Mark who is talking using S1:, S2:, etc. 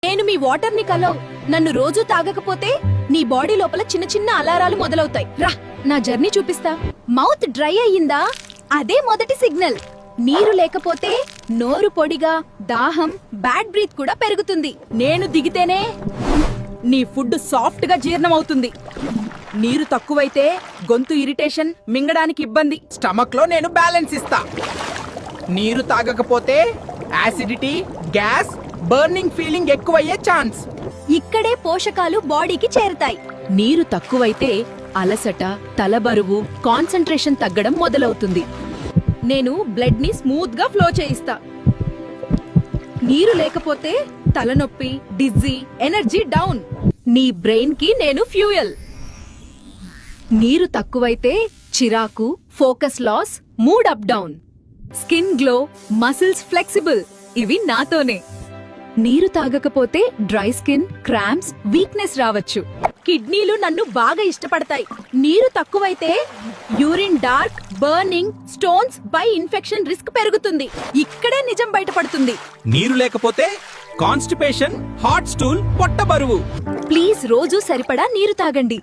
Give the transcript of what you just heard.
S1: నేను మీ వాటర్ ని కలవ్. నన్ను రోజు తాగకపోతే నీ బాడీ లోపల చిన్న చిన్న అలారాలు మొదలవుతాయి. రా, నా జర్నీ చూపిస్తా. మౌత్ డ్రై అయ్యిందా? అదే మొదటి సిగ్నల్. నీరు లేకపోతే నోరు పొడిగా, దాహం, బ్యాడ్ బ్రీత్ కూడా పెరుగుతుంది. నేను దిగితేనే నీ ఫుడ్ సాఫ్ట్ గా జీర్ణమవుతుంది. నీరు తక్కువైతే గొంతు ఇరిటేషన్, మింగడానికి ఇబ్బంది.
S2: స్టమక్ లో నేను బ్యాలెన్స్ ఇస్తా. నీరు తాగకపోతే యాసిడిటీ, గ్యాస్, బర్నింగ్ ఫీలింగ్ ఎక్కువయ్యే ఛాన్స్.
S1: ఇక్కడే పోషకాలు బాడీకి చేరుతాయి. నీరు తక్కువైతే అలసట, తలబరువు, కాన్సంట్రేషన్ తగ్గడం మొదలవుతుంది. నేను బ్లడ్ ని స్మూత్ గా ఫ్లో చేయిస్తా. నీరు లేకపోతే తలనొప్పి, డిజ్జీ, ఎనర్జీ డౌన్. నీ బ్రెయిన్ కి నేను ఫ్యూయల్. నీరు తక్కువైతే చిరాకు, focus loss, mood up down. Skin glow, muscles flexible. ఇవి నాతోనే. నీరు తాగకపోతే డ్రై స్కిన్, క్రాంప్స్, వీక్నెస్ రావచ్చు. కిడ్నీలు నన్ను బాగా ఇష్టపడతాయి. నీరు తక్కువైతే urine dark, burning, stones, by infection risk పెరుగుతుంది. ఇక్కడే నిజం బయటపడుతుంది.
S2: నీరు లేకపోతే కాన్స్టిపేషన్, హాట్ స్టూల్, పొట్ట బరువు.
S1: ప్లీజ్ రోజు సరిపడా నీరు తాగండి.